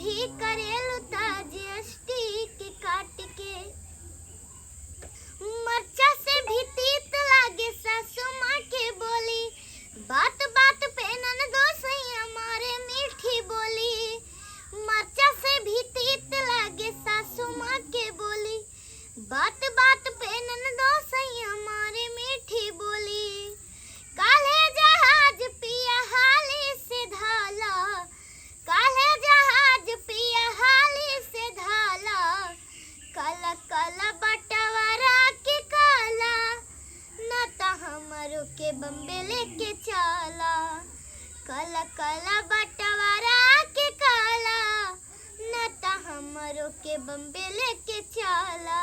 भी करेलु ता जीएसटी के काट के। मरचा से भी तीत लागे सासू माँ के बोली, बात बात पे ननदो सैया मारे मीठी बोली। मरचा से भी तीत लागे सासू माँ के बोली, बात बात पे ननदो सैया मारे मीठी बोली। काल्हे जहाज पिया हाली से धाला, काल्हे जहाज पिया हाली से धाला। काला काला बटवारा के काला, न त हमरो के बम्बे लेके चला। काला काला बटवारा के काला, न त हमरो के बम्बे लेके चला।